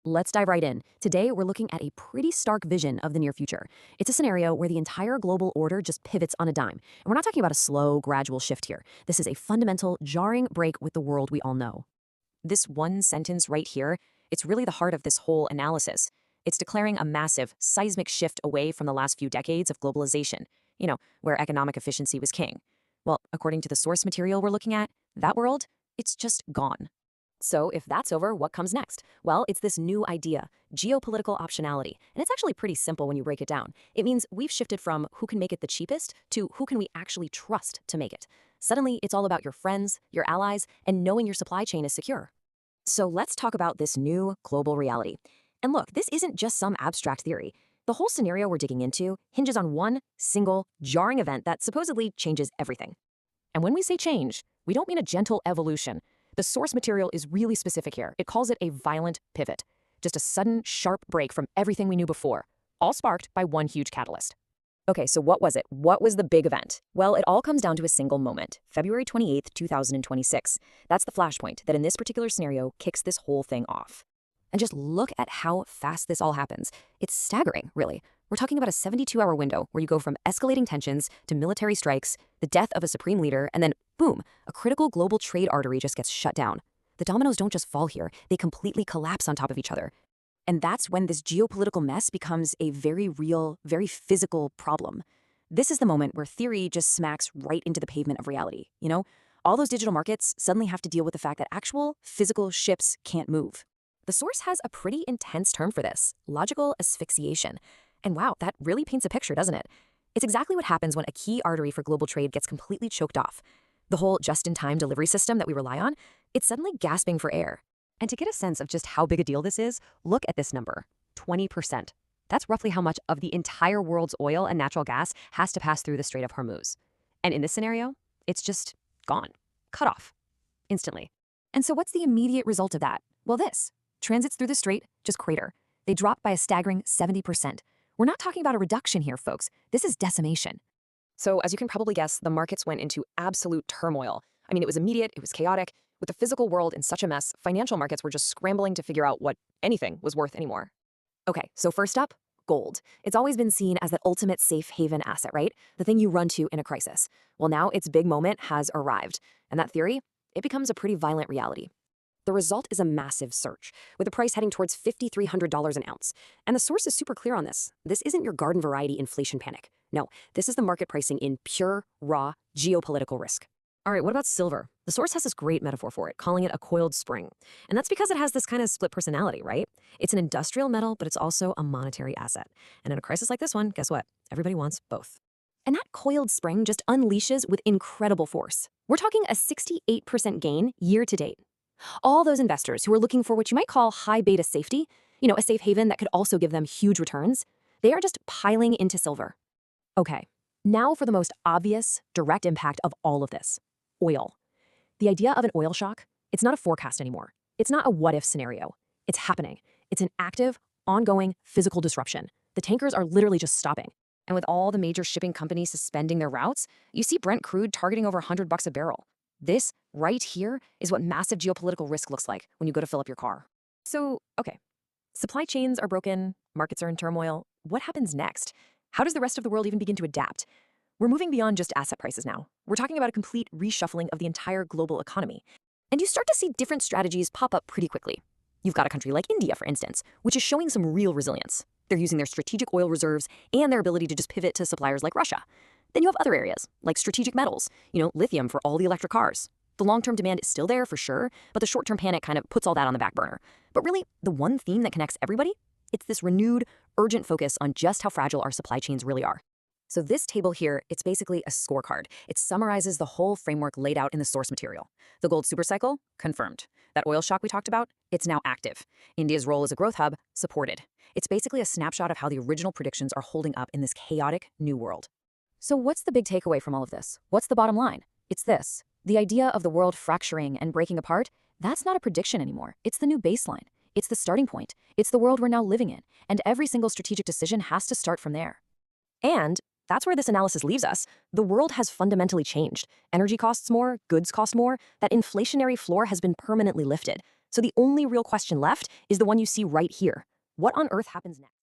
let's dive right in. Today, we're looking at a pretty stark vision of the near future. It's a scenario where the entire global order just pivots on a dime. And we're not talking about a slow, gradual shift here. This is a fundamental, jarring break with the world we all know. This one sentence right here, it's really the heart of this whole analysis. It's declaring a massive, seismic shift away from the last few decades of globalization, where economic efficiency was king. Well, according to the source material we're looking at, that world, it's just gone. So if that's over, what comes next? Well, it's this new idea, geopolitical optionality. And it's actually pretty simple when you break it down. It means we've shifted from who can make it the cheapest to who can we actually trust to make it. Suddenly, it's all about your friends, your allies, and knowing your supply chain is secure. So let's talk about this new global reality. And look, this isn't just some abstract theory. The whole scenario we're digging into hinges on one single, jarring event that supposedly changes everything. And when we say change, we don't mean a gentle evolution. The source material is really specific here. It calls it a violent pivot. Just a sudden, sharp break from everything we knew before, all sparked by one huge catalyst. Okay, so what was it? What was the big event? Well, it all comes down to a single moment, February 28th, 2026. That's the flashpoint that in this particular scenario kicks this whole thing off. And just look at how fast this all happens. It's staggering, really. We're talking about a 72-hour window where you go from escalating tensions to military strikes, the death of a supreme leader, and then, boom, a critical global trade artery just gets shut down. The dominoes don't just fall here, they completely collapse on top of each other. And that's when this geopolitical mess becomes a very real, very physical problem. This is the moment where theory just smacks right into the pavement of reality, All those digital markets suddenly have to deal with the fact that actual physical ships can't move. The source has a pretty intense term for this, logical asphyxiation. And wow, that really paints a picture, doesn't it? It's exactly what happens when a key artery for global trade gets completely choked off. The whole just-in-time delivery system that we rely on, it's suddenly gasping for air. And to get a sense of just how big a deal this is, look at this number, 20%. That's roughly how much of the entire world's oil and natural gas has to pass through the Strait of Hormuz. And in this scenario, it's just gone, cut off, instantly. And so what's the immediate result of that? Well, this. Transits through the strait just crater. They drop by a staggering 70%. We're not talking about a reduction here, folks. This is decimation. So as you can probably guess, the markets went into absolute turmoil. I mean, it was immediate, it was chaotic. With the physical world in such a mess, financial markets were just scrambling to figure out what anything was worth anymore. Okay, so first up, gold. It's always been seen as that ultimate safe haven asset, right? The thing you run to in a crisis. Well, now its big moment has arrived. And that theory, it becomes a pretty violent reality. The result is a massive surge, with the price heading towards $5,300 an ounce. And the source is super clear on this. This isn't your garden variety inflation panic. No, this is the market pricing in pure, raw, geopolitical risk. All right, what about silver? The source has this great metaphor for it, calling it a coiled spring. And that's because it has this kind of split personality, right? It's an industrial metal, but it's also a monetary asset. And in a crisis like this one, guess what? Everybody wants both. And that coiled spring just unleashes with incredible force. We're talking a 68% gain year to date. All those investors who are looking for what you might call high beta safety, a safe haven that could also give them huge returns, they are just piling into silver. Okay, now for the most obvious, direct impact of all of this, oil. The idea of an oil shock, it's not a forecast anymore. It's not a what-if scenario. It's happening. It's an active, ongoing, physical disruption. The tankers are literally just stopping. And with all the major shipping companies suspending their routes, you see Brent crude targeting over $100 a barrel. This, right here, is what massive geopolitical risk looks like when you go to fill up your car. So, okay, supply chains are broken, markets are in turmoil. What happens next? How does the rest of the world even begin to adapt? We're moving beyond just asset prices now. We're talking about a complete reshuffling of the entire global economy. And you start to see different strategies pop up pretty quickly. You've got a country like India, for instance, which is showing some real resilience. They're using their strategic oil reserves and their ability to just pivot to suppliers like Russia. Then you have other areas, like strategic metals, lithium for all the electric cars. The long-term demand is still there for sure, but the short-term panic kind of puts all that on the back burner. But really, the one theme that connects everybody, it's this renewed, urgent focus on just how fragile our supply chains really are. So this table here, it's basically a scorecard. It summarizes the whole framework laid out in the source material. The gold supercycle, confirmed. That oil shock we talked about, it's now active. India's role as a growth hub, supported. It's basically a snapshot of how the original predictions are holding up in this chaotic new world. So what's the big takeaway from all of this? What's the bottom line? It's this. The idea of the world fracturing and breaking apart, that's not a prediction anymore. It's the new baseline. It's the starting point. It's the world we're now living in. And every single strategic decision has to start from there. And that's where this analysis leaves us. The world has fundamentally changed. Energy costs more, goods cost more. That inflationary floor has been permanently lifted. So the only real question left is the one you see right here. What on earth happens next?